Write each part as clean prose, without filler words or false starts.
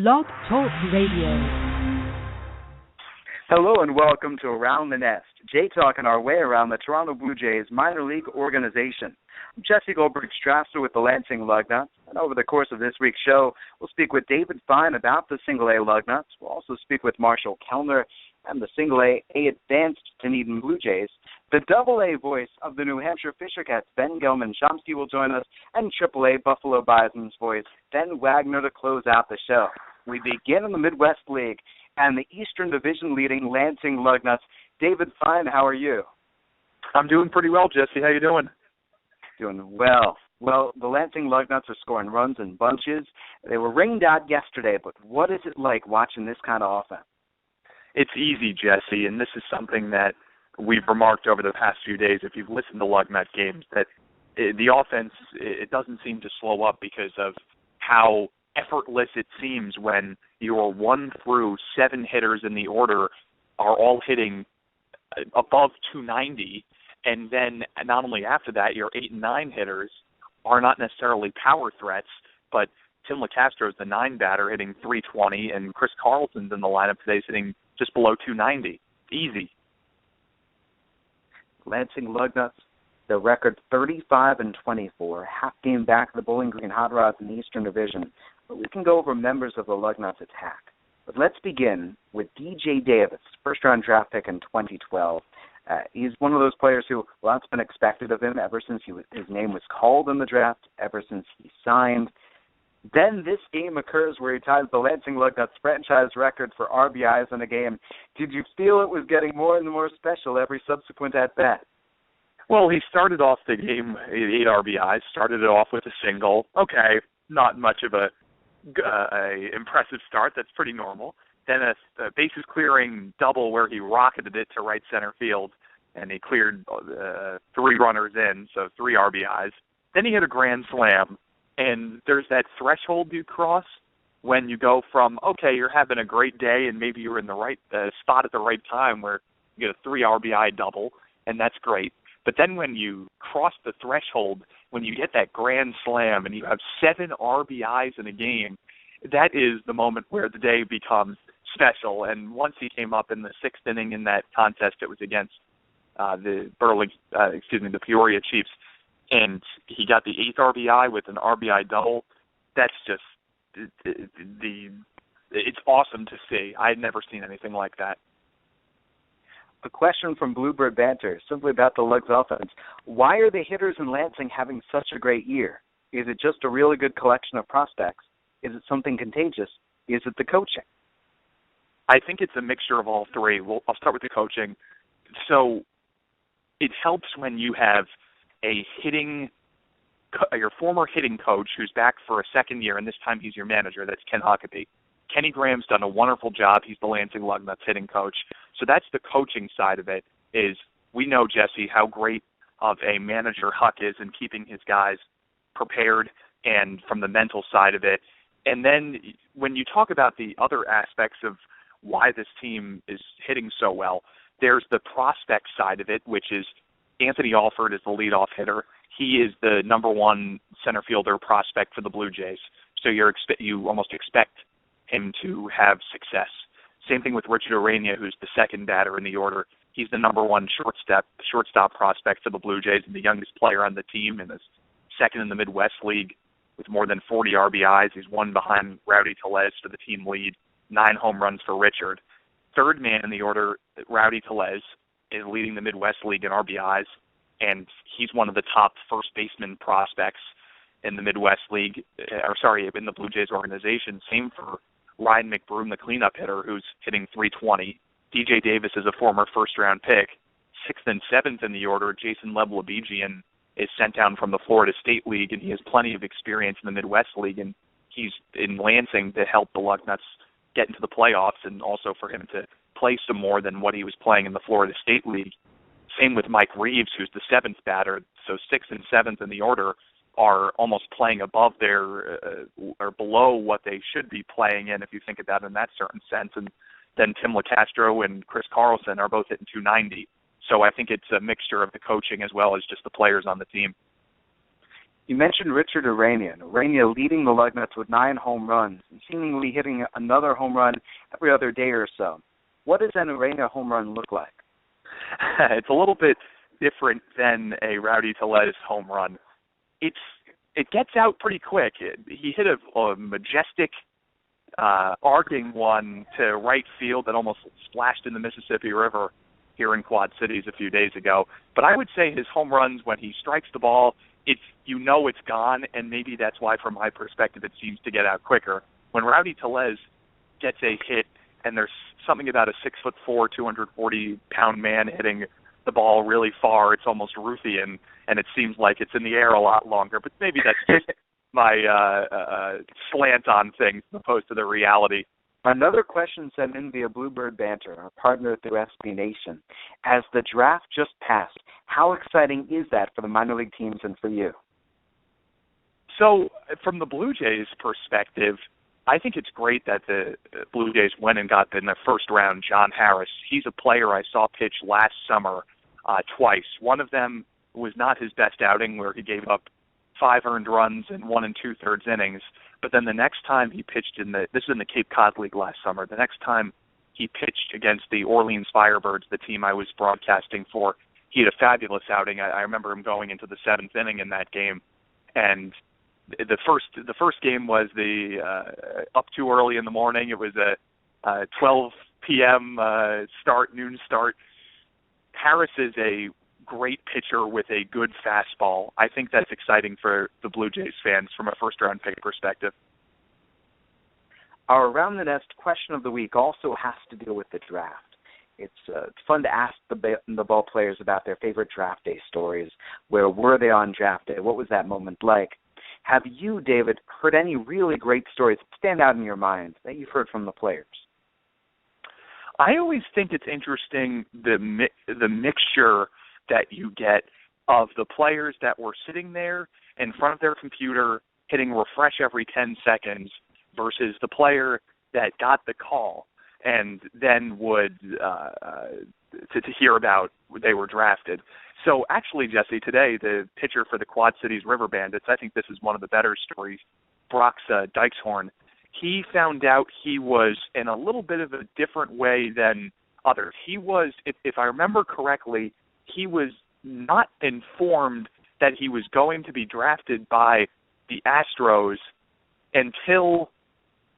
Blog Talk Radio. Hello and welcome to Around the Nest, Jay talking our way around the Toronto Blue Jays minor league organization. I'm Jesse Goldberg-Strasser with the Lansing Lugnuts, and over the course of this week's show, we'll speak with David Fine about the Single-A Lugnuts. We'll also speak with Marshall Kellner and the Single-A Advanced Dunedin Blue Jays. The Double-A voice of the New Hampshire Fisher Cats, Ben Gelman-Chomsky, will join us, and Triple-A Buffalo Bison's voice, Ben Wagner, to close out the show. We begin in the Midwest League and the Eastern Division leading Lansing Lugnuts. David Fine, how are you? I'm doing pretty well, Jesse. How you doing? Doing well. Well, the Lansing Lugnuts are scoring runs in bunches. They were rained out yesterday, but what is it like watching this kind of offense? It's easy, Jesse, and this is something that we've remarked over the past few days if you've listened to Lugnut games, that the offense, it doesn't seem to slow up because of how effortless it seems when your 1 through 7 hitters in the order are all hitting above 290, and then not only after that, your 8 and 9 hitters are not necessarily power threats, but Tim LeCastro is the 9 batter hitting 320, and Chris Carlson's in the lineup today hitting just below 290. Easy. Lansing Lugnuts, the record 35-24, half game back of the Bowling Green Hot Rods in the Eastern Division. But we can go over members of the Lugnuts attack. But let's begin with DJ Davis, first-round draft pick in 2012. He's one of those players who lots been expected of him ever since his name was called in the draft, ever since he signed. Then this game occurs where he ties the Lansing Lugnuts franchise record for RBIs in a game. Did you feel it was getting more and more special every subsequent at-bat? Well, he started off the game 8 RBIs, started it off with a single. Okay, not much of a impressive start. That's pretty normal. Then a bases clearing double where he rocketed it to right center field, and he cleared 3 runners in, so 3 RBIs. Then he hit a grand slam, and there's that threshold you cross when you go from, okay, you're having a great day and maybe you're in the right spot at the right time where you get a 3 RBI double, and that's great. But then when you cross the threshold, when you get that grand slam and you have 7 RBIs in a game, that is the moment where the day becomes special. And once he came up in the 6th inning in that contest, it was against the Peoria Chiefs, and he got the 8th RBI with an RBI double. That's just it's awesome to see. I had never seen anything like that. A question from Bluebird Banter, simply about the Lugs offense. Why are the hitters in Lansing having such a great year? Is it just a really good collection of prospects? Is it something contagious? Is it the coaching? I think it's a mixture of all three. Well, I'll start with the coaching. So it helps when you have your former hitting coach who's back for a second year, and this time he's your manager. That's Ken Huckabee. Kenny Graham's done a wonderful job. He's the Lansing Lugnuts hitting coach. So that's the coaching side of it, is we know, Jesse, how great of a manager Huck is in keeping his guys prepared, and from the mental side of it. And then when you talk about the other aspects of why this team is hitting so well, there's the prospect side of it, which is Anthony Alford is the leadoff hitter. He is the number 1 center fielder prospect for the Blue Jays. So you almost expect him to have success. Same thing with Richard Urania, who's the 2nd batter in the order. He's the number 1 shortstop prospect for the Blue Jays and the youngest player on the team, and is 2nd in the Midwest League with more than 40 RBIs. He's 1 behind Rowdy Tellez for the team lead, 9 home runs for Richard. 3rd man in the order, Rowdy Tellez, is leading the Midwest League in RBIs, and he's one of the top first baseman prospects in the Midwest League, in the Blue Jays organization. Same for Ryan McBroom, the cleanup hitter, who's hitting 320. DJ Davis is a former first-round pick. 6th and 7th in the order, Jason Leblebigian is sent down from the Florida State League, and he has plenty of experience in the Midwest League, and he's in Lansing to help the Lugnuts get into the playoffs, and also for him to play some more than what he was playing in the Florida State League. Same with Mike Reeves, who's the 7th batter. So 6th and 7th in the order are almost playing above or below what they should be playing in, if you think about it in that certain sense. And then Tim LeCastro and Chris Carlson are both hitting 290. So I think it's a mixture of the coaching as well as just the players on the team. You mentioned Richard Urania. Urania leading the Lugnuts with 9 home runs and seemingly hitting another home run every other day or so. What does an Urania home run look like? It's a little bit different than a Rowdy Tellez home run. It gets out pretty quick. He hit a majestic arcing one to right field that almost splashed in the Mississippi River here in Quad Cities a few days ago. But I would say his home runs, when he strikes the ball, it's gone, and maybe that's why, from my perspective, it seems to get out quicker. When Rowdy Tellez gets a hit, and there's something about a 6'4", 240-pound man hitting the ball really far, it's almost Ruthian, and it seems like it's in the air a lot longer. But maybe that's just my slant on things as opposed to the reality. Another question sent in via Bluebird Banter, our partner through SB Nation. As the draft just passed, how exciting is that for the minor league teams and for you? So, from the Blue Jays' perspective, I think it's great that the Blue Jays went and got in the first round John Harris. He's a player I saw pitch last summer twice. One of them was not his best outing, where he gave up 5 earned runs in 1 2/3 innings. But then the next time he pitched this is in the Cape Cod League last summer, the next time he pitched against the Orleans Firebirds, the team I was broadcasting for, he had a fabulous outing. I remember him going into the 7th inning in that game, and the first game was up too early in the morning. It was a 12 p.m. noon start. Harris is a great pitcher with a good fastball. I think that's exciting for the Blue Jays fans from a first-round pick perspective. Our Around the Nest question of the week also has to deal with the draft. It's fun to ask the ball players about their favorite draft day stories. Where were they on draft day? What was that moment like? Have you, David, heard any really great stories that stand out in your mind that you've heard from the players? I always think it's interesting the mixture that you get of the players that were sitting there in front of their computer hitting refresh every 10 seconds versus the player that got the call and then would to hear about they were drafted. So actually, Jesse, today the pitcher for the Quad Cities River Bandits, I think this is one of the better stories, Brox Dykeshorn, he found out he was in a little bit of a different way than others. He was, if I remember correctly, he was not informed that he was going to be drafted by the Astros until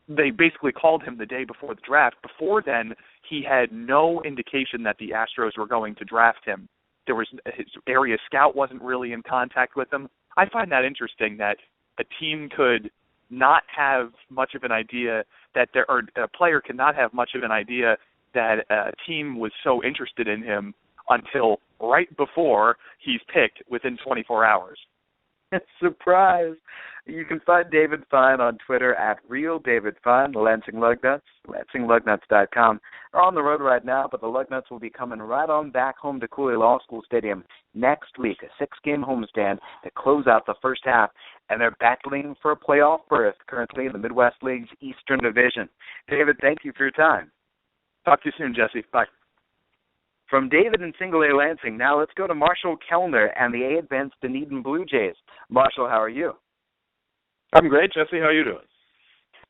they basically called him the day before the draft. Before then, he had no indication that the Astros were going to draft him. His area scout wasn't really in contact with him. I find that interesting that a team could not have much of an idea or a player cannot have much of an idea that a team was so interested in him until right before he's picked within 24 hours. Surprise! You can find David Fine on Twitter at RealDavidFine, the Lansing Lugnuts, LansingLugnuts.com. Are on the road right now, but the Lugnuts will be coming right on back home to Cooley Law School Stadium next week, a 6-game homestand to close out the first half, and they're battling for a playoff berth currently in the Midwest League's Eastern Division. David, thank you for your time. Talk to you soon, Jesse. Bye. From David in Single A Lansing, now let's go to Marshall Kellner and the A-Advanced Dunedin Blue Jays. Marshall, how are you? I'm great, Jesse. How are you doing?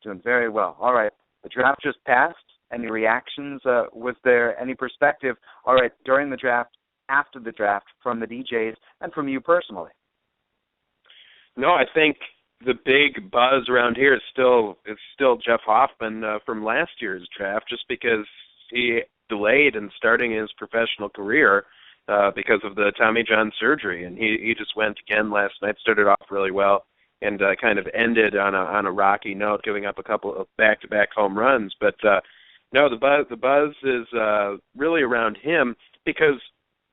Doing very well. All right. The draft just passed. Any reactions? Was there any perspective, all right, during the draft, after the draft, from the DJs and from you personally? No, I think the big buzz around here is still Jeff Hoffman from last year's draft, just because he delayed in starting his professional career because of the Tommy John surgery, and he just went again last night, started off really well, and kind of ended on a rocky note, giving up a couple of back-to-back home runs. But no, the buzz is really around him because,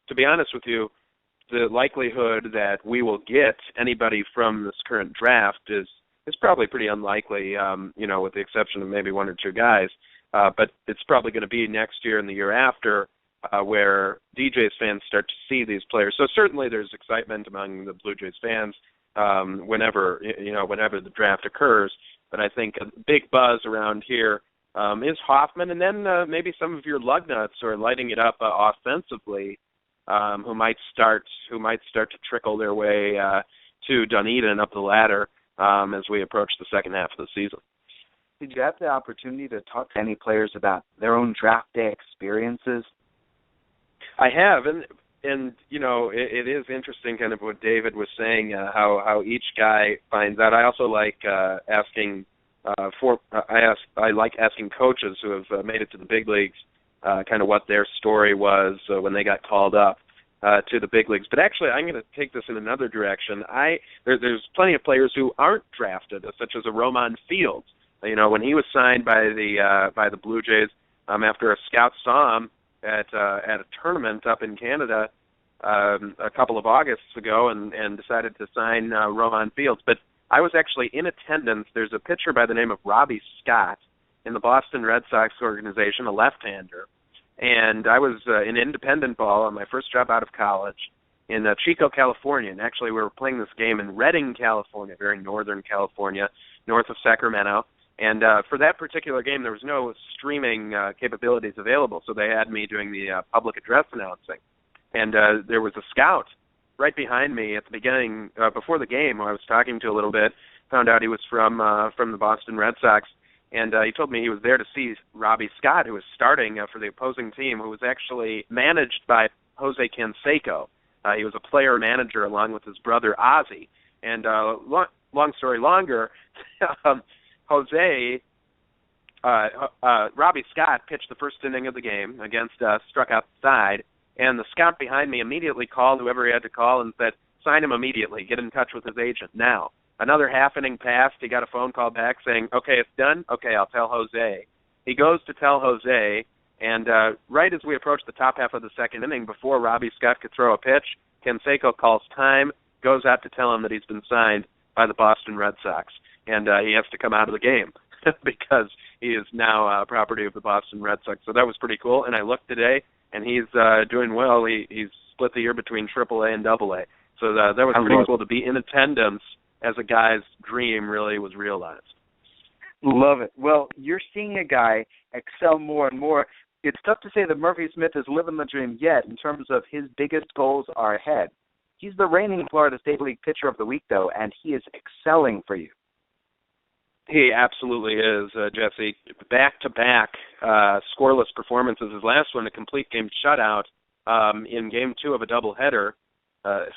to be honest with you, the likelihood that we will get anybody from this current draft is probably pretty unlikely, with the exception of maybe 1 or 2 guys. But it's probably going to be next year and the year after where DJs fans start to see these players. So certainly there's excitement among the Blue Jays fans whenever the draft occurs. But I think a big buzz around here is Hoffman, and then maybe some of your Lugnuts who are lighting it up offensively, who might start to trickle their way to Dunedin up the ladder as we approach the second half of the season. Did you have the opportunity to talk to any players about their own draft day experiences? I have, and you know, it is interesting, kind of what David was saying, how each guy finds out. I also like asking I like asking coaches who have made it to the big leagues, kind of what their story was when they got called up to the big leagues. But actually, I'm going to take this in another direction. There's plenty of players who aren't drafted, such as a Roman Fields. You know, when he was signed by the Blue Jays, after a scout saw him at a tournament up in Canada a couple of Augusts ago, and decided to sign Roman Fields. But I was actually in attendance. There's a pitcher by the name of Robbie Scott in the Boston Red Sox organization, a left-hander. And I was in independent ball on my first job out of college in Chico, California. And actually, we were playing this game in Redding, California, very northern California, north of Sacramento. And for that particular game, there was no streaming capabilities available, so they had me doing the public address announcing. And there was a scout right behind me at the beginning, before the game, who I was talking to a little bit, found out he was from the Boston Red Sox. And he told me he was there to see Robbie Scott, who was starting for the opposing team, who was actually managed by Jose Canseco. He was a player-manager along with his brother Ozzie. And long story longer, Robbie Scott pitched the first inning of the game against us, struck out the side, and the scout behind me immediately called whoever he had to call and said, sign him immediately, get in touch with his agent now. Another half inning passed, he got a phone call back saying, okay, it's done? Okay, I'll tell Jose. He goes to tell Jose, and right as we approached the top half of the second inning, before Robbie Scott could throw a pitch, Canseco calls time, goes out to tell him that he's been signed by the Boston Red Sox, and he has to come out of the game because he is now property of the Boston Red Sox. So that was pretty cool, and I looked today, and he's doing well. He's split the year between AAA and AA. So that was pretty cool to be in attendance as a guy's dream really was realized. Love it. Well, you're seeing a guy excel more and more. It's tough to say that Murphy Smith is living the dream yet in terms of his biggest goals are ahead. He's the reigning Florida State League Pitcher of the Week, though, and he is excelling for you. He absolutely is, Jesse. Back-to-back scoreless performances. His last one, a complete game shutout in Game 2 of a doubleheader,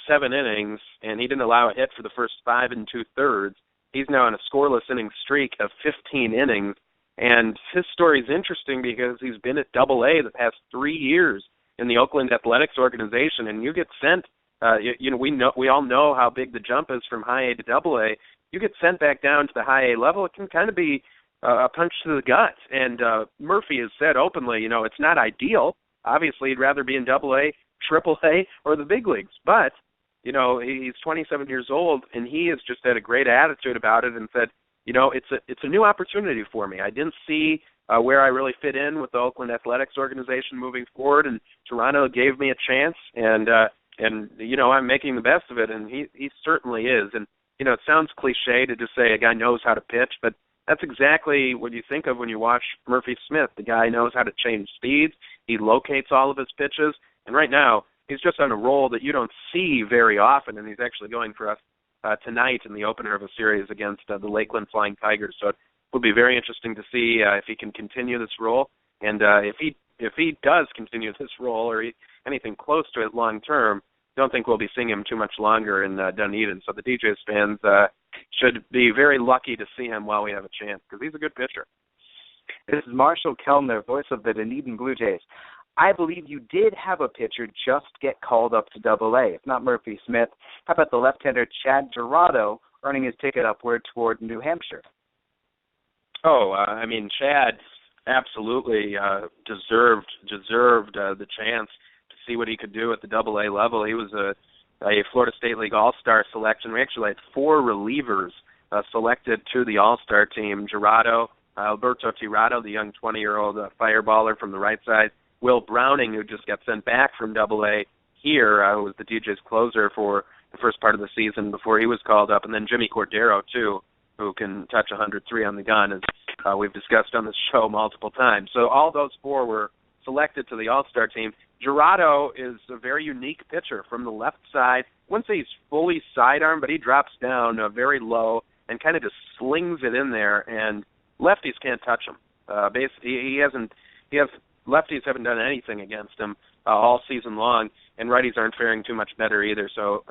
7 innings, and he didn't allow a hit for the first 5 2/3. He's now on a scoreless inning streak of 15 innings, and his story is interesting because he's been at AA the past 3 years in the Oakland Athletics organization, and you get sent. We all know how big the jump is from high A to AA. You get sent back down to the high A level, it can kind of be a punch to the gut. And Murphy has said openly, it's not ideal. Obviously, he'd rather be in AA, AAA, or the big leagues. But, he's 27 years old, and he has just had a great attitude about it and said, it's a new opportunity for me. I didn't see where I really fit in with the Oakland Athletics organization moving forward, and Toronto gave me a chance, and I'm making the best of it, and he certainly is. And it sounds cliche to just say a guy knows how to pitch, but that's exactly what you think of when you watch Murphy Smith. The guy knows how to change speeds. He locates all of his pitches, and right now he's just on a roll that you don't see very often, and he's actually going for us tonight in the opener of a series against the Lakeland Flying Tigers. So it will be very interesting to see if he can continue this role, and if he does continue this role or anything close to it long term, don't think we'll be seeing him too much longer in Dunedin. So the DJs fans should be very lucky to see him while we have a chance because he's a good pitcher. This is Marshall Kellner, voice of the Dunedin Blue Jays. I believe you did have a pitcher just get called up to AA. If not Murphy Smith, how about the left-hander Chad Gerardo earning his ticket upward toward New Hampshire? Chad absolutely deserved the chance to see what he could do at the AA level. He was a Florida State League All-Star selection. We actually had 4 relievers selected to the All-Star team. Gerardo, Alberto Tirado, the young 20-year-old fireballer from the right side, Will Browning, who just got sent back from AA here, who was the DJ's closer for the first part of the season before he was called up, and then Jimmy Cordero, too, who can touch 103 on the gun, as we've discussed on this show multiple times. So all those 4 were selected to the All-Star team. Jurado is a very unique pitcher from the left side. I wouldn't say he's fully sidearm, but he drops down very low and kind of just slings it in there, and lefties can't touch him. Lefties haven't done anything against him all season long, and righties aren't faring too much better either. So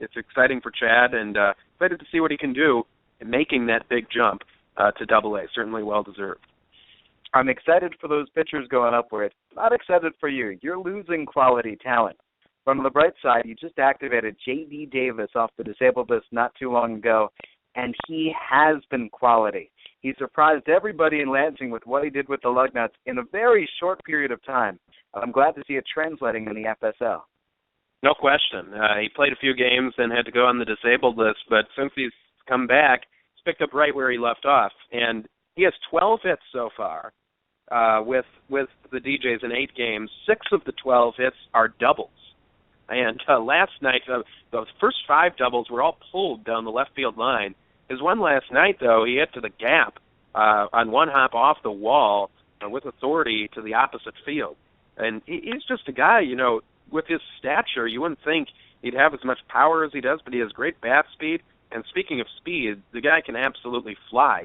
it's exciting for Chad, and excited to see what he can do in making that big jump to Double-A. Certainly well-deserved. I'm excited for those pitchers going upward. Not excited for you. You're losing quality talent. From the bright side, you just activated J.D. Davis off the disabled list not too long ago, and he has been quality. He surprised everybody in Lansing with what he did with the Lugnuts in a very short period of time. I'm glad to see it translating in the FSL. No question. He played a few games and had to go on the disabled list, but since he's come back, he's picked up right where he left off. And he has 12 hits so far with the DJs in 8 games. 6 of the 12 hits are doubles. And last night, the first 5 doubles were all pulled down the left field line. His one last night, though, he hit to the gap on one hop off the wall with authority to the opposite field. And he's just a guy, with his stature, you wouldn't think he'd have as much power as he does, but he has great bat speed. And speaking of speed, the guy can absolutely fly.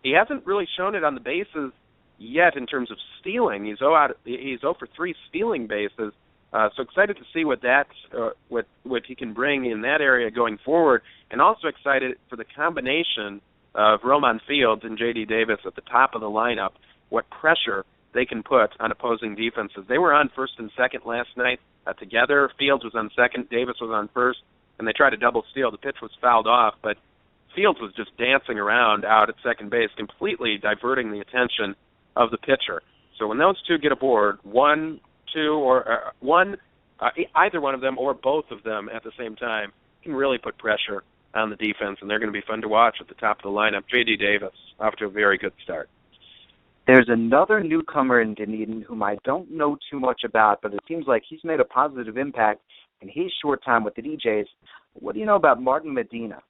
He hasn't really shown it on the bases yet in terms of stealing. He's 0 for 3 stealing bases. So excited to see what he can bring in that area going forward, and also excited for the combination of Roman Fields and J.D. Davis at the top of the lineup, what pressure they can put on opposing defenses. They were on first and second last night together. Fields was on second, Davis was on first, and they tried a double steal. The pitch was fouled off, but Fields was just dancing around out at second base, completely diverting the attention of the pitcher. So when those two get aboard, either one of them or both of them at the same time can really put pressure on the defense, and they're going to be fun to watch at the top of the lineup. J.D. Davis off to a very good start. There's another newcomer in Dunedin whom I don't know too much about, but it seems like he's made a positive impact in his short time with the DJs. What do you know about Martin Medina?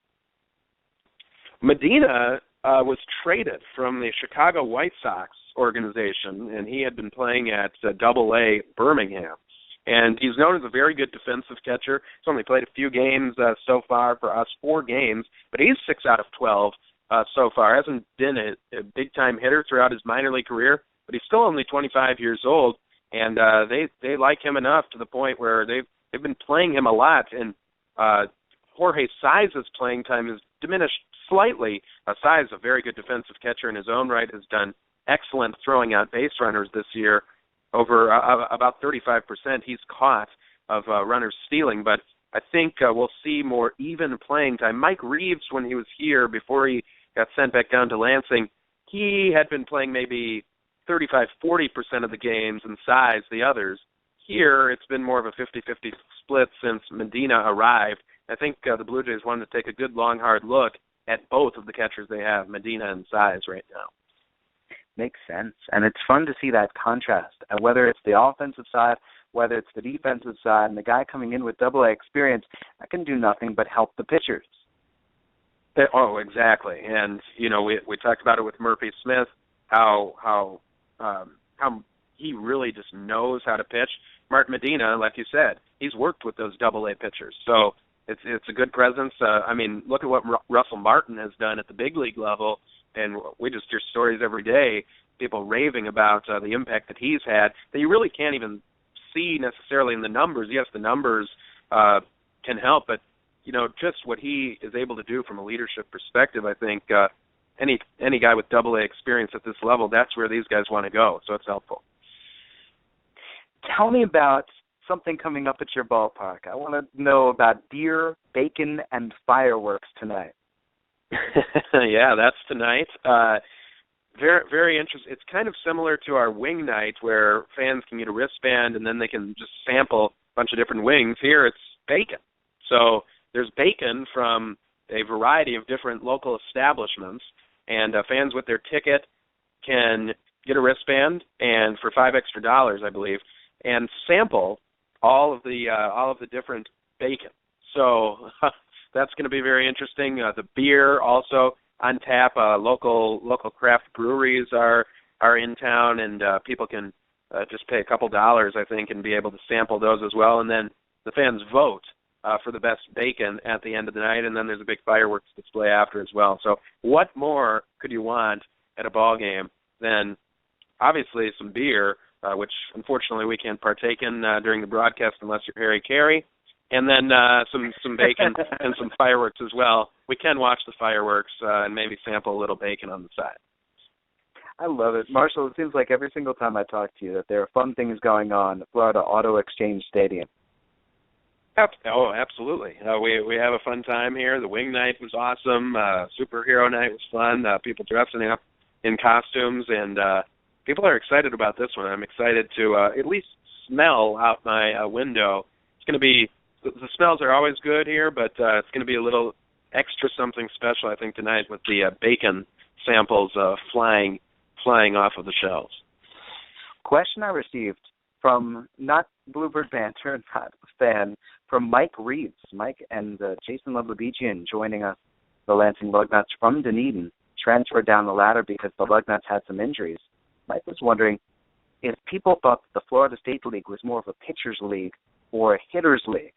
Medina was traded from the Chicago White Sox organization, and he had been playing at Double-A Birmingham. And he's known as a very good defensive catcher. He's only played a few games so far for us, 4 games, but he's 6 out of 12 so far. Hasn't been a big-time hitter throughout his minor league career, but he's still only 25 years old, and they like him enough to the point where they've been playing him a lot. And Jorge Saiz's playing time has diminished slightly. Saiz, a very good defensive catcher in his own right, has done excellent throwing out base runners this year. Over about 35% he's caught of runners stealing, but I think we'll see more even playing time. Mike Reeves, when he was here before he got sent back down to Lansing, he had been playing maybe 35-40% of the games, and Size the others. Here it's been more of a 50-50 split since Medina arrived. I think the Blue Jays wanted to take a good, long, hard look at both of the catchers they have, Medina and Size, right now. Makes sense. And it's fun to see that contrast, whether it's the offensive side, whether it's the defensive side, and the guy coming in with Double-A experience, that can do nothing but help the pitchers. Oh, exactly. And, we talked about it with Murphy Smith, how he really just knows how to pitch. Martin Medina, like you said, he's worked with those Double-A pitchers. So it's a good presence. Look at what Russell Martin has done at the big league level. And we just hear stories every day, people raving about the impact that he's had that you really can't even see necessarily in the numbers. Yes, the numbers can help, but, just what he is able to do from a leadership perspective, I think any guy with Double-A experience at this level, that's where these guys want to go, so it's helpful. Tell me about something coming up at your ballpark. I want to know about beer, bacon, and fireworks tonight. Yeah, that's tonight. Very, very interesting. It's kind of similar to our wing night where fans can get a wristband and then they can just sample a bunch of different wings. Here it's bacon. So there's bacon from a variety of different local establishments, and fans with their ticket can get a wristband and for $5 extra, I believe, and sample all of the different bacon. So that's going to be very interesting. The beer also on tap. Local craft breweries are in town, and people can just pay a couple dollars, I think, and be able to sample those as well. And then the fans vote for the best bacon at the end of the night, and then there's a big fireworks display after as well. So what more could you want at a ball game than obviously some beer, which unfortunately we can't partake in during the broadcast unless you're Harry Carey, and then some bacon and some fireworks as well. We can watch the fireworks and maybe sample a little bacon on the side. I love it. Marshall, it seems like every single time I talk to you that there are fun things going on at Florida Auto Exchange Stadium. Oh, absolutely. We have a fun time here. The wing night was awesome. Superhero night was fun. People dressing up in costumes, and people are excited about this one. I'm excited to at least smell out my window. It's going to be, the smells are always good here, but it's going to be a little extra something special, I think, tonight with the bacon samples flying off of the shelves. Question I received from not Bluebird Banter, not a fan, from Mike Reeves. Mike and Jason Leblebijian joining us, the Lansing Lugnuts from Dunedin, transferred down the ladder because the Lugnuts had some injuries. Mike was wondering if people thought that the Florida State League was more of a pitcher's league or a hitter's league.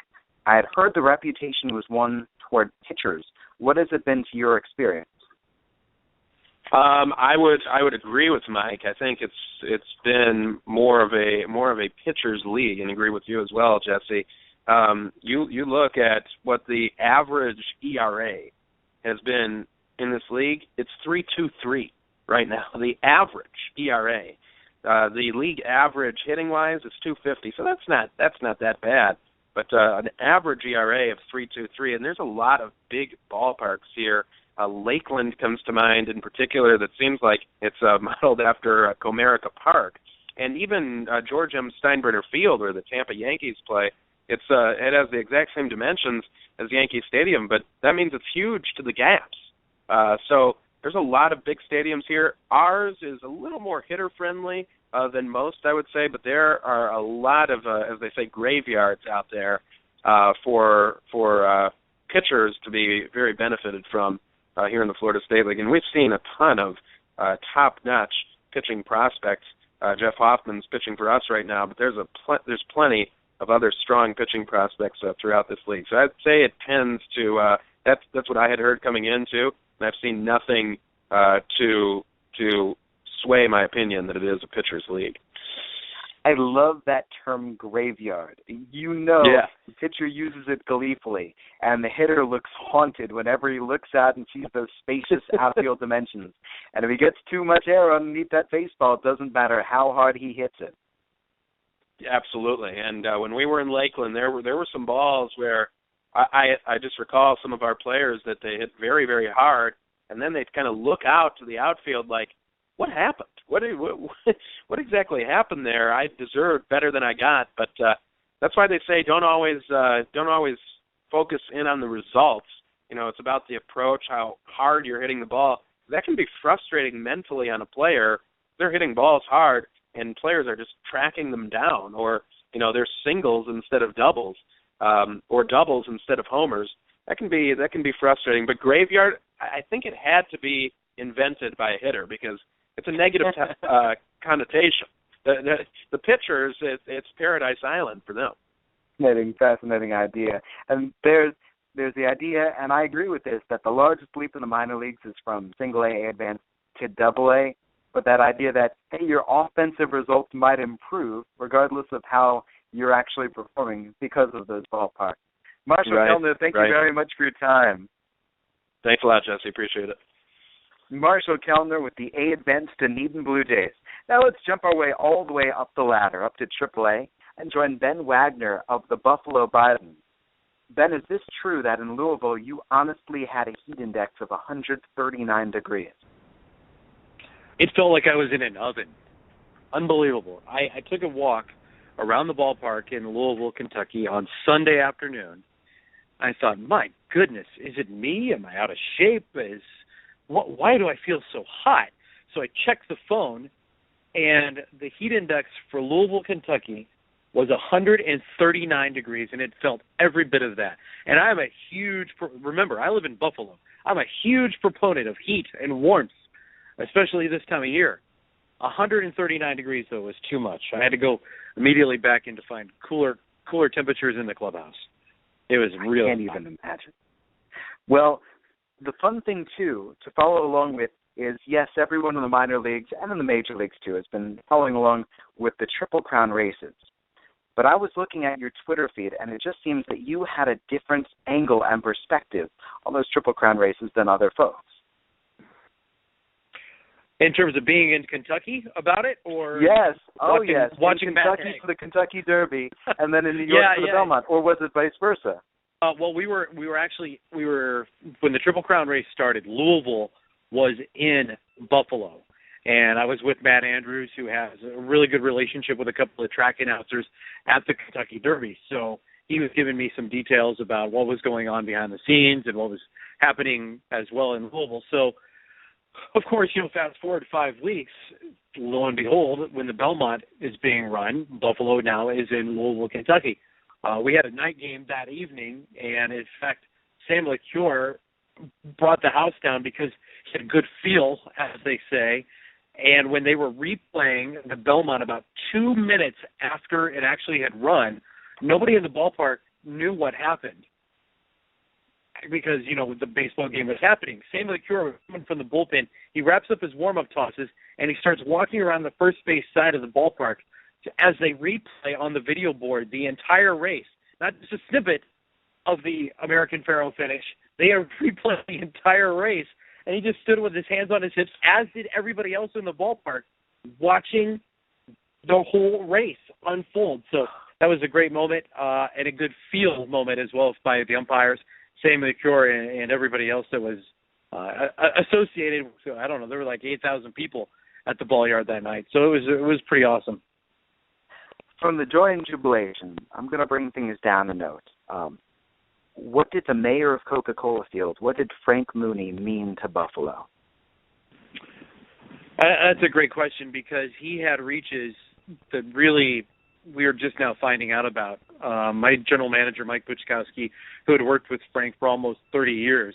I had heard the reputation was one toward pitchers. What has it been to your experience? I would agree with Mike. I think it's been more of a pitcher's league, and agree with you as well, Jesse. You look at what the average ERA has been in this league. It's 3.23 right now. The average ERA, the league average hitting wise is 2.50. So that's not that bad. But an average ERA of 3.23, and there's a lot of big ballparks here. Lakeland comes to mind in particular. That seems like it's modeled after Comerica Park, and even George M. Steinbrenner Field, where the Tampa Yankees play. It has the exact same dimensions as Yankee Stadium, but that means it's huge to the gaps. So there's a lot of big stadiums here. Ours is a little more hitter friendly than most, I would say, but there are a lot of, as they say, graveyards out there for pitchers to be very benefited from here in the Florida State League. And we've seen a ton of top-notch pitching prospects. Jeff Hoffman's pitching for us right now, but there's plenty of other strong pitching prospects throughout this league. So I'd say it tends to that's what I had heard coming into, and I've seen nothing to sway my opinion that it is a pitcher's league. I love that term, graveyard. The pitcher uses it gleefully, and the hitter looks haunted whenever he looks out and sees those spacious outfield dimensions. And if he gets too much air underneath that baseball, it doesn't matter how hard he hits it. Absolutely. And when we were in Lakeland, there were some balls where I just recall some of our players that they hit very, very hard, and then they'd kind of look out to the outfield like, what happened? What exactly happened there? I deserved better than I got, but that's why they say don't always focus in on the results. It's about the approach, how hard you're hitting the ball. That can be frustrating mentally on a player. They're hitting balls hard, and players are just tracking them down, or they're singles instead of doubles, or doubles instead of homers. That can be frustrating. But graveyard, I think it had to be invented by a hitter because it's a negative connotation. The pitchers, it's Paradise Island for them. Fascinating idea. And there's the idea, and I agree with this, that the largest leap in the minor leagues is from single A advance to double A. But that idea that, hey, your offensive results might improve regardless of how you're actually performing because of those ballparks. Marshall Kellner, thank you very much for your time. Thanks a lot, Jesse. Appreciate it. Marshall Kellner with the A Advance Dunedin Blue Jays. Now let's jump our way all the way up the ladder, up to AAA, and join Ben Wagner of the Buffalo Bisons. Ben, is this true that in Louisville you honestly had a heat index of 139 degrees? It felt like I was in an oven. Unbelievable. I took a walk around the ballpark in Louisville, Kentucky on Sunday afternoon. I thought, my goodness, is it me? Am I out of shape? Why do I feel so hot? So I checked the phone, and the heat index for Louisville, Kentucky was 139 degrees, and it felt every bit of that. And I'm a huge, remember, I live in Buffalo. I'm a huge proponent of heat and warmth, especially this time of year. 139 degrees, though, was too much. I had to go immediately back in to find cooler temperatures in the clubhouse. It was really I can't even imagine. Well, the fun thing, too, to follow along with is, yes, everyone in the minor leagues and in the major leagues, too, has been following along with the Triple Crown races. But I was looking at your Twitter feed, and it just seems that you had a different angle and perspective on those Triple Crown races than other folks. In terms of being in Kentucky about it, or yes, watching in Kentucky for the Kentucky Derby, and then in New York for the Belmont, or was it vice versa? Well, we were when the Triple Crown race started. Louisville was in Buffalo, and I was with Matt Andrews, who has a really good relationship with a couple of track announcers at the Kentucky Derby. So he was giving me some details about what was going on behind the scenes and what was happening as well in Louisville. So, of course, fast forward 5 weeks, lo and behold, when the Belmont is being run, Buffalo now is in Louisville, Kentucky. We had a night game that evening, and in fact, Sam LeCure brought the house down because he had a good feel, as they say. And when they were replaying the Belmont about 2 minutes after it actually had run, nobody in the ballpark knew what happened, because, the baseball game was happening. Sam LeCure was coming from the bullpen. He wraps up his warm-up tosses, and he starts walking around the first base side of the ballpark as they replay on the video board the entire race, not just a snippet of the American Pharoah finish. They are replaying the entire race, and he just stood with his hands on his hips, as did everybody else in the ballpark, watching the whole race unfold. So that was a great moment and a good feel moment as well by the umpires, Sam LeCure and everybody else that was associated. So I don't know, there were like 8,000 people at the ball yard that night. So it was pretty awesome. From the joy and jubilation, I'm going to bring things down a note. What did the mayor of Coca-Cola Field, what did Frank Mooney mean to Buffalo? That's a great question, because he had reaches that really we are just now finding out about. My general manager, Mike Buczkowski, who had worked with Frank for almost 30 years,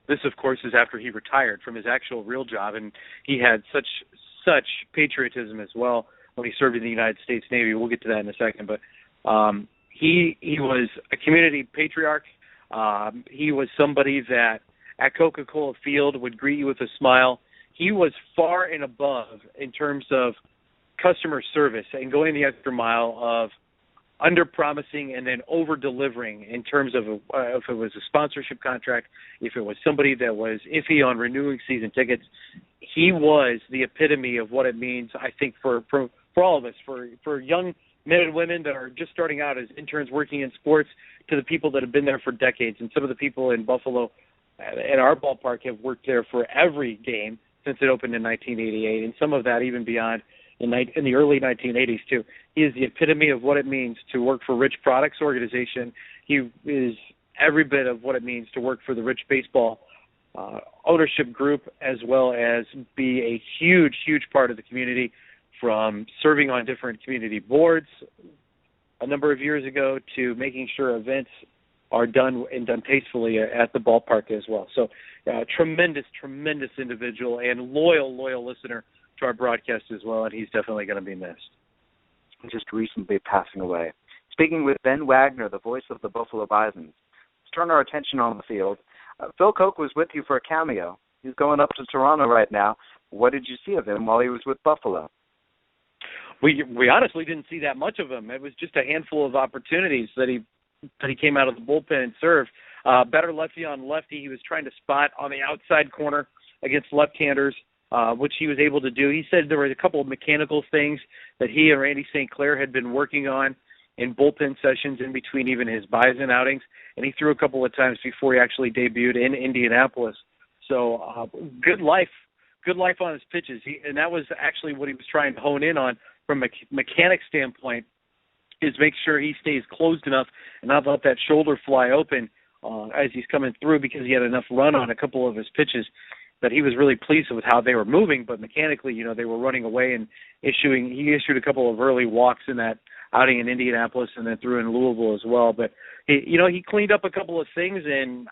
this, of course, is after he retired from his actual real job, and he had such patriotism as well when he served in the United States Navy. We'll get to that in a second, but he was a community patriarch. He was somebody that at Coca-Cola Field would greet you with a smile. He was far and above in terms of customer service and going the extra mile of under-promising and then over-delivering in terms of if it was a sponsorship contract, if it was somebody that was iffy on renewing season tickets. He was the epitome of what it means, I think, for all of us, for young men and women that are just starting out as interns working in sports, to the people that have been there for decades. And some of the people in Buffalo at our ballpark have worked there for every game since it opened in 1988, and some of that even beyond in the early 1980s too. He is the epitome of what it means to work for Rich Products Organization. He is every bit of what it means to work for the Rich Baseball ownership group, as well as be a huge, huge part of the community, from serving on different community boards a number of years ago to making sure events are done and done tastefully at the ballpark as well. So tremendous, tremendous individual and loyal listener to our broadcast as well, and he's definitely going to be missed. Just recently passing away. Speaking with Ben Wagner, the voice of the Buffalo Bisons, let's turn our attention on the field. Phil Koch was with you for a cameo. He's going up to Toronto right now. What did you see of him while he was with Buffalo? We honestly didn't see that much of him. It was just a handful of opportunities that he came out of the bullpen and served. Better lefty on lefty. He was trying to spot on the outside corner against left-handers, which he was able to do. He said there were a couple of mechanical things that he and Randy St. Clair had been working on in bullpen sessions in between even his Bison outings, and he threw a couple of times before he actually debuted in Indianapolis. So good life on his pitches, and that was actually what he was trying to hone in on from a mechanic standpoint, is make sure he stays closed enough and not let that shoulder fly open as he's coming through, because he had enough run on a couple of his pitches that he was really pleased with how they were moving. But mechanically, they were running away, and he issued a couple of early walks in that outing in Indianapolis and then threw in Louisville as well. But he cleaned up a couple of things, and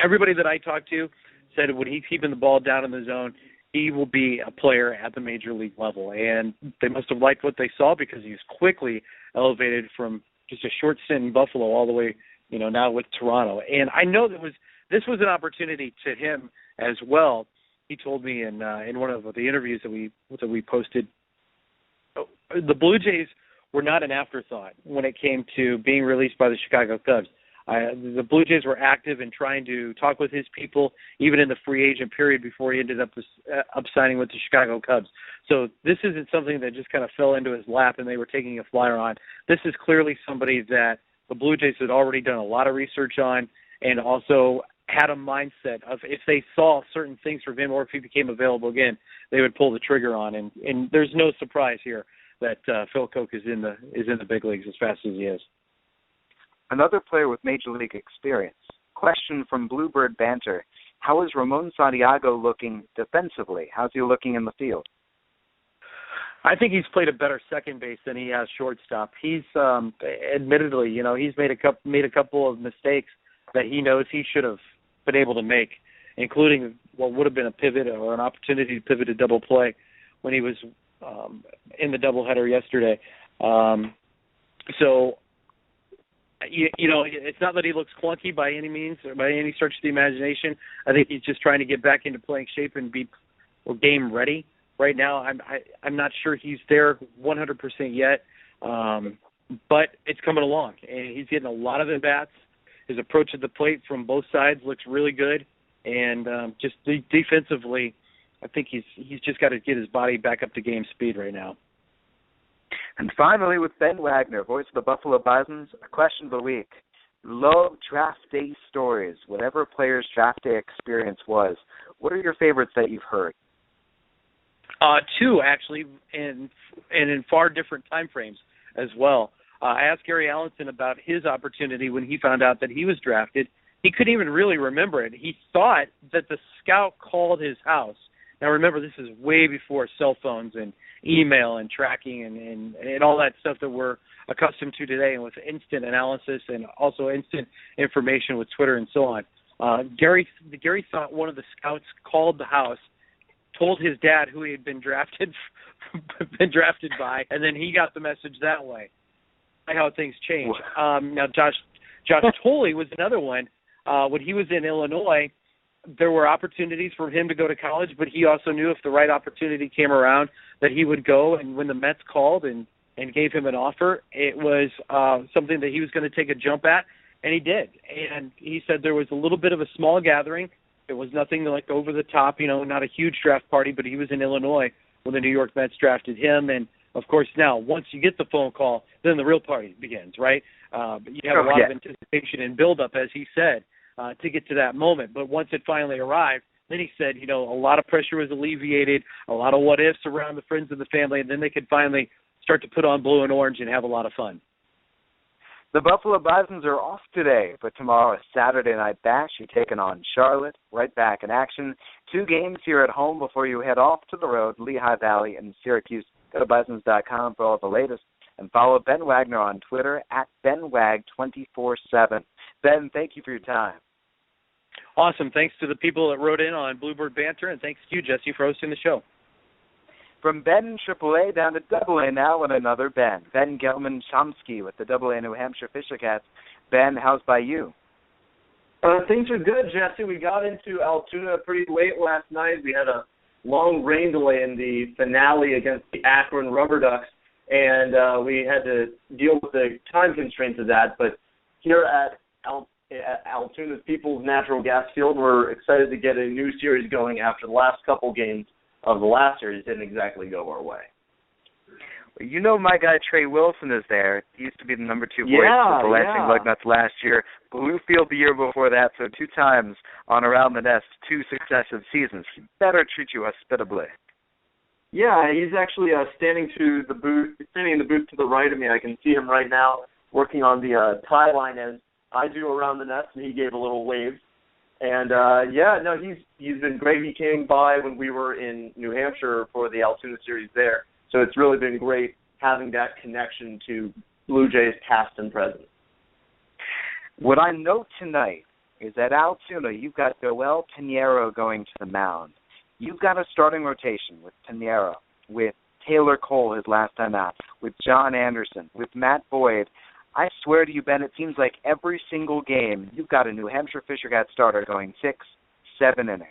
everybody that I talked to said when he's keeping the ball down in the zone, he will be a player at the major league level. And they must have liked what they saw because he's quickly elevated from just a short stint in Buffalo all the way, now with Toronto. And I know this was an opportunity to him as well. He told me in one of the interviews that we posted, the Blue Jays were not an afterthought when it came to being released by the Chicago Cubs. The Blue Jays were active in trying to talk with his people, even in the free agent period before he ended up signing with the Chicago Cubs. So this isn't something that just kind of fell into his lap and they were taking a flyer on. This is clearly somebody that the Blue Jays had already done a lot of research on and also had a mindset of if they saw certain things from him or if he became available again, they would pull the trigger on. And there's no surprise here that Phil Koch is in the big leagues as fast as he is. Another player with Major League experience. Question from Bluebird Banter. How is Ramon Santiago looking defensively? How's he looking in the field? I think he's played a better second base than he has shortstop. He's admittedly, he's made a couple of mistakes that he knows he should have been able to make, including what would have been a pivot or an opportunity to pivot to double play when he was in the doubleheader yesterday. So, it's not that he looks clunky by any means or by any stretch of the imagination. I think he's just trying to get back into playing shape and be game ready. Right now, I'm not sure he's there 100% yet, but it's coming along, and he's getting a lot of at-bats. His approach at the plate from both sides looks really good, and just defensively, I think he's just got to get his body back up to game speed right now. And finally, with Ben Wagner, voice of the Buffalo Bisons, a question of the week. Love draft day stories, whatever a player's draft day experience was. What are your favorites that you've heard? Two, actually, and in far different time frames as well. I asked Gary Allenson about his opportunity when he found out that he was drafted. He couldn't even really remember it. He thought that the scout called his house. Now, remember, this is way before cell phones and email and tracking and all that stuff that we're accustomed to today, and with instant analysis and also instant information with Twitter and so on. Gary thought one of the scouts called the house, told his dad who he had been drafted by, and then he got the message that way. How things change. Now, Josh Tolley was another one. When he was in Illinois, there were opportunities for him to go to college, but he also knew if the right opportunity came around that he would go. And when the Mets called and gave him an offer, it was something that he was going to take a jump at, and he did. And he said there was a little bit of a small gathering. It was nothing like over the top, not a huge draft party, but he was in Illinois when the New York Mets drafted him. And, of course, now, once you get the phone call, then the real party begins, right? But you have a lot of anticipation and build-up, as he said, to get to that moment. But once it finally arrived, then he said, a lot of pressure was alleviated, a lot of what-ifs around the friends and the family, and then they could finally start to put on blue and orange and have a lot of fun. The Buffalo Bisons are off today, but tomorrow is Saturday Night Bash. You're taking on Charlotte, right back in action. 2 games here at home before you head off to the road, Lehigh Valley and Syracuse. Go to Bisons.com for all the latest. And follow Ben Wagner on Twitter at BenWag247. Ben, thank you for your time. Awesome. Thanks to the people that wrote in on Bluebird Banter, and thanks to you, Jesse, for hosting the show. From Ben AAA down to AA now with another Ben. Ben Gelman-Chomsky with the AA New Hampshire Fisher Cats. Ben, how's by you? Things are good, Jesse. We got into Altoona pretty late last night. We had a long rain delay in the finale against the Akron Rubber Ducks, and we had to deal with the time constraints of that. But here at Altoona's People's Natural Gas Field, we're excited to get a new series going after the last couple games of the last series didn't exactly go our way. My guy Trey Wilson is there. He used to be the number 2 voice of the Lansing Lugnuts last year. Bluefield the year before that, so 2 times on Around the Nest, 2 successive seasons. He better treat you hospitably. Yeah, he's actually standing in the booth to the right of me. I can see him right now working on the tie line as I do Around the Nest, and he gave a little wave. And, he's been great. He came by when we were in New Hampshire for the Altoona series there. So it's really been great having that connection to Blue Jays past and present. What I note tonight is that Altoona, you've got Joel Pinheiro going to the mound. You've got a starting rotation with Pinheiro, with Taylor Cole his last time out, with John Anderson, with Matt Boyd. I swear to you, Ben, it seems like every single game you've got a New Hampshire Fisher Cats starter going 6-7 innings.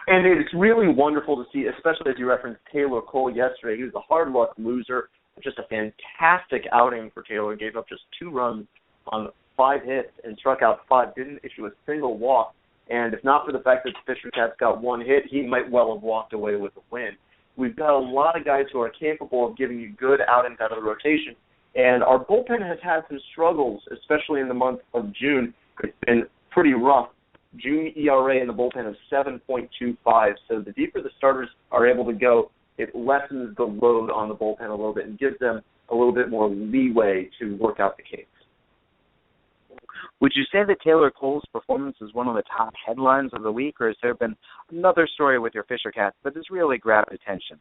And it's really wonderful to see, especially as you referenced Taylor Cole yesterday. He was a hard luck loser, just a fantastic outing for Taylor. Gave up just 2 runs on 5 hits and struck out 5, didn't issue a single walk. And if not for the fact that the Fisher Cats got 1 hit, he might well have walked away with a win. We've got a lot of guys who are capable of giving you good outings out of the rotation. And our bullpen has had some struggles, especially in the month of June. It's been pretty rough. June ERA in the bullpen is 7.25. So the deeper the starters are able to go, it lessens the load on the bullpen a little bit and gives them a little bit more leeway to work out the kinks. Would you say that Taylor Cole's performance is one of the top headlines of the week, or has there been another story with your Fisher Cats that has really grabbed attention?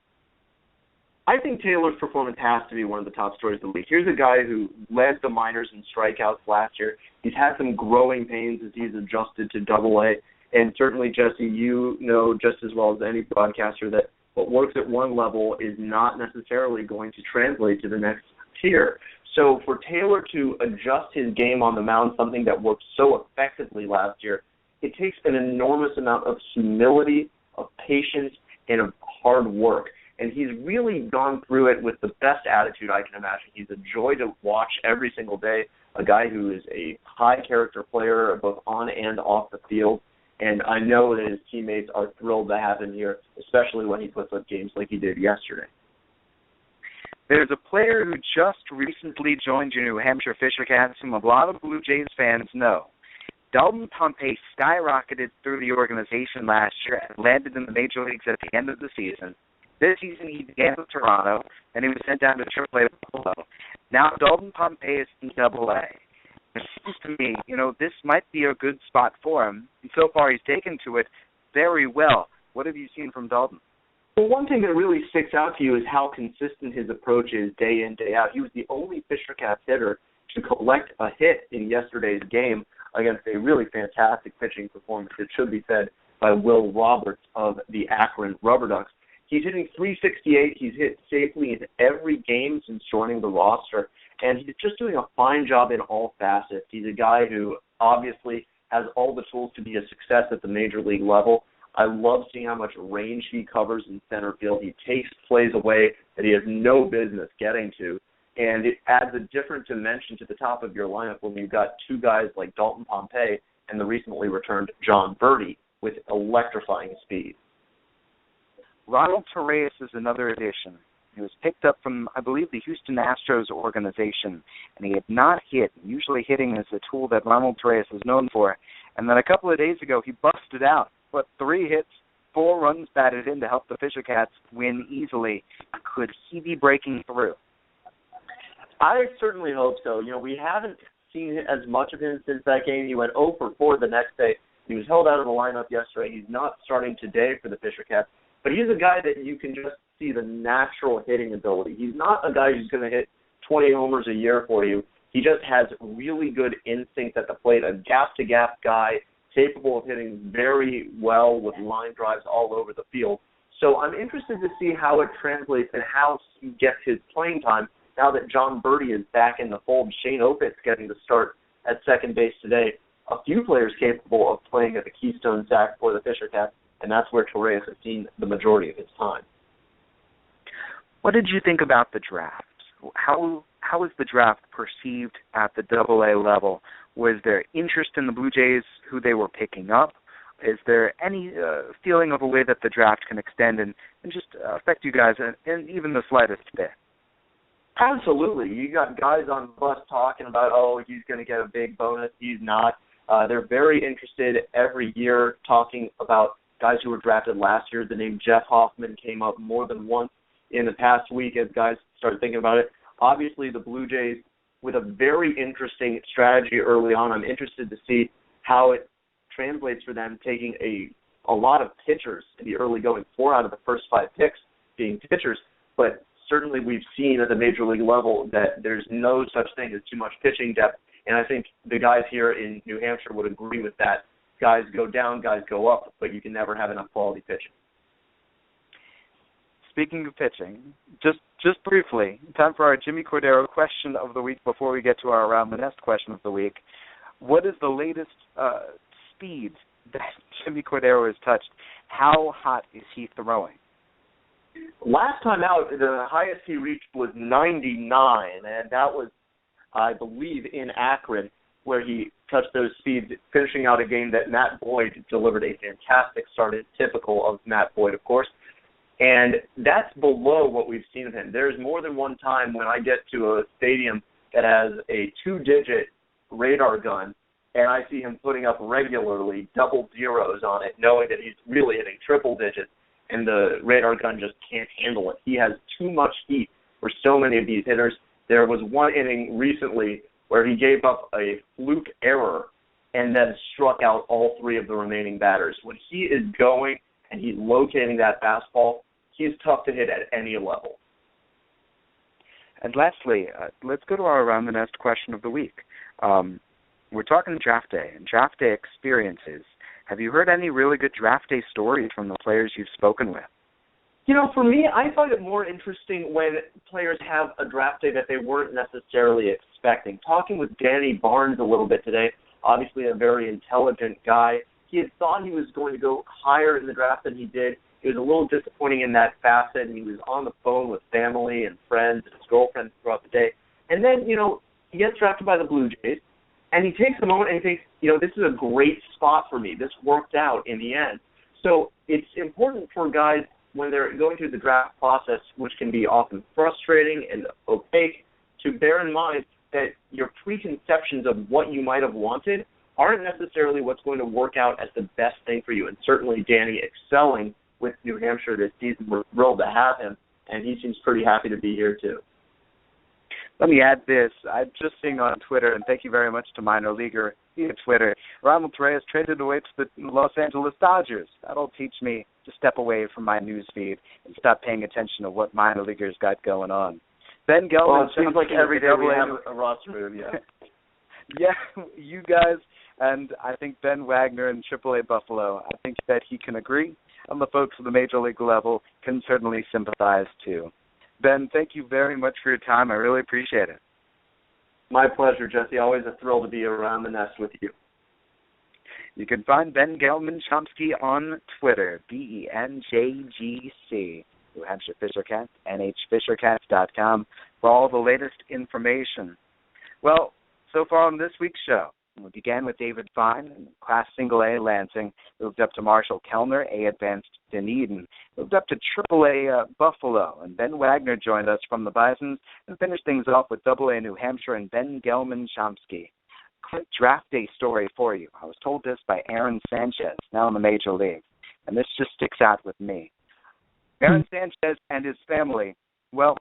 I think Taylor's performance has to be one of the top stories of the week. Here's a guy who led the minors in strikeouts last year. He's had some growing pains as he's adjusted to Double-A, and certainly, Jesse, you know just as well as any broadcaster that what works at one level is not necessarily going to translate to the next tier. So for Taylor to adjust his game on the mound, something that worked so effectively last year, it takes an enormous amount of humility, of patience, and of hard work. And he's really gone through it with the best attitude I can imagine. He's a joy to watch every single day, a guy who is a high-character player both on and off the field. And I know that his teammates are thrilled to have him here, especially when he puts up games like he did yesterday. There's a player who just recently joined your New Hampshire Fisher Cats whom a lot of Blue Jays fans know. Dalton Pompey skyrocketed through the organization last year and landed in the major leagues at the end of the season. This season he began with Toronto, and he was sent down to AAA with Buffalo. Now Dalton Pompey is in AA. It seems to me, this might be a good spot for him. And so far he's taken to it very well. What have you seen from Dalton? Well, one thing that really sticks out to you is how consistent his approach is day in, day out. He was the only Fisher Cats hitter to collect a hit in yesterday's game against a really fantastic pitching performance, it should be said, by Will Roberts of the Akron Rubber Ducks. He's hitting .368. He's hit safely in every game since joining the roster, and he's just doing a fine job in all facets. He's a guy who obviously has all the tools to be a success at the major league level. I love seeing how much range he covers in center field. He takes plays away that he has no business getting to, and it adds a different dimension to the top of your lineup when you've got 2 guys like Dalton Pompey and the recently returned John Birdie with electrifying speed. Ronald Torreyes is another addition. He was picked up from, I believe, the Houston Astros organization, and he had not hit. Usually hitting is a tool that Ronald Torreyes is known for. And then a couple of days ago, he busted out, put 3 hits, 4 runs batted in to help the Fisher Cats win easily. Could he be breaking through? I certainly hope so. We haven't seen as much of him since that game. He went 0 for 4 the next day. He was held out of the lineup yesterday. He's not starting today for the Fisher Cats. But he's a guy that you can just see the natural hitting ability. He's not a guy who's going to hit 20 homers a year for you. He just has really good instinct at the plate, a gap-to-gap guy, capable of hitting very well with line drives all over the field. So I'm interested to see how it translates and how he gets his playing time now that John Birdie is back in the fold. Shane Opitz getting the start at second base today. A few players capable of playing at the Keystone Sack for the Fisher Cats, and that's where Torreyes has seen the majority of his time. What did you think about the draft? How was the draft perceived at the AA level? Was there interest in the Blue Jays who they were picking up? Is there any feeling of a way that the draft can extend and just affect you guys in even the slightest bit? Absolutely. You got guys on the bus talking about, he's going to get a big bonus. He's not. They're very interested every year talking about guys who were drafted last year. The name Jeff Hoffman came up more than once in the past week as guys started thinking about it. Obviously, the Blue Jays, with a very interesting strategy early on, I'm interested to see how it translates for them, taking a lot of pitchers in the early going, 4 out of the first 5 picks being pitchers. But certainly we've seen at the major league level that there's no such thing as too much pitching depth, and I think the guys here in New Hampshire would agree with that. guys go down, guys go up, but you can never have enough quality pitching. Speaking of pitching, just briefly, time for our Jimmy Cordero question of the week before we get to our Around the Nest question of the week. What is the latest speed that Jimmy Cordero has touched? How hot is he throwing? Last time out, the highest he reached was 99, and that was, I believe, in Akron, where he touched those speeds, finishing out a game that Matt Boyd delivered a fantastic start, typical of Matt Boyd, of course. And that's below what we've seen of him. There's more than one time when I get to a stadium that has a 2-digit radar gun, and I see him putting up regularly double zeros on it, knowing that he's really hitting triple digits, and the radar gun just can't handle it. He has too much heat for so many of these hitters. There was one inning recently where he gave up a fluke error and then struck out all 3 of the remaining batters. When he is going and he's locating that fastball, he's tough to hit at any level. And lastly, let's go to our Around the Nest question of the week. We're talking draft day and draft day experiences. Have you heard any really good draft day stories from the players you've spoken with? You know, for me, I find it more interesting when players have a draft day that they weren't necessarily expecting. Talking with Danny Barnes a little bit today, obviously a very intelligent guy, he had thought he was going to go higher in the draft than he did. It was a little disappointing in that facet, and he was on the phone with family and friends and his girlfriend throughout the day. And then, you know, he gets drafted by the Blue Jays, and he takes a moment and he thinks, you know, this is a great spot for me. This worked out in the end. So it's important for guys when they're going through the draft process, which can be often frustrating and opaque, to bear in mind that your preconceptions of what you might have wanted aren't necessarily what's going to work out as the best thing for you. And certainly Danny excelling with New Hampshire this season. We're thrilled to have him, and he seems pretty happy to be here too. Let me add this. I'm just seeing on Twitter, and thank you very much to Minor Leaguer via Twitter, Ronald Reyes traded away to the Los Angeles Dodgers. That'll teach me to step away from my news feed and stop paying attention to what minor leaguers got going on. Ben Gelman. Well, it seems like every day we have a roster move, yeah. Yeah, you guys, and I think Ben Wagner in AAA Buffalo, I think that he can agree, and the folks at the Major League level can certainly sympathize too. Ben, thank you very much for your time. I really appreciate it. My pleasure, Jesse. Always a thrill to be around the nest with you. You can find Ben Gelman Chomsky on Twitter, BenJGC, New Hampshire Fisher Cats, NHFisherCats.com for all the latest information. Well, so far on this week's show, we began with David Fine in Class Single A Lansing, moved up to Marshall Kellner, A Advanced Dunedin, moved up to AAA Buffalo, and Ben Wagner joined us from the Bisons and finished things off with AA New Hampshire and Ben Gelman Chomsky. Quick draft day story for you. I was told this by Aaron Sanchez, now in the Major League, and this just sticks out with me. Aaron Sanchez and his family, well,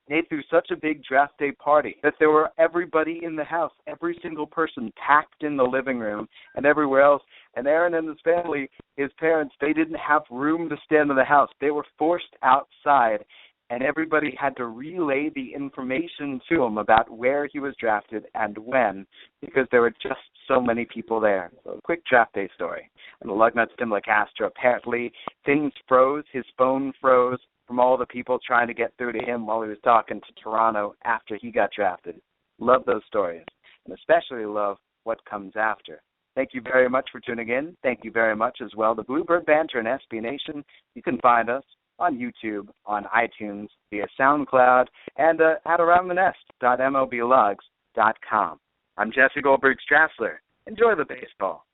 they threw such a big draft day party that there were everybody in the house, every single person packed in the living room and everywhere else. And Aaron and his family, his parents, they didn't have room to stand in the house. They were forced outside, and everybody had to relay the information to him about where he was drafted and when, because there were just so many people there. So a quick draft day story. And the Lugnut Stimulacaster, apparently things froze. His phone froze from all the people trying to get through to him while he was talking to Toronto after he got drafted. Love those stories, and especially love what comes after. Thank you very much for tuning in. Thank you very much as well to Bluebird Banter and SB Nation. You can find us on YouTube, on iTunes, via SoundCloud, and at aroundthenest.mlblogs.com. I'm Jesse Goldberg Strassler. Enjoy the baseball.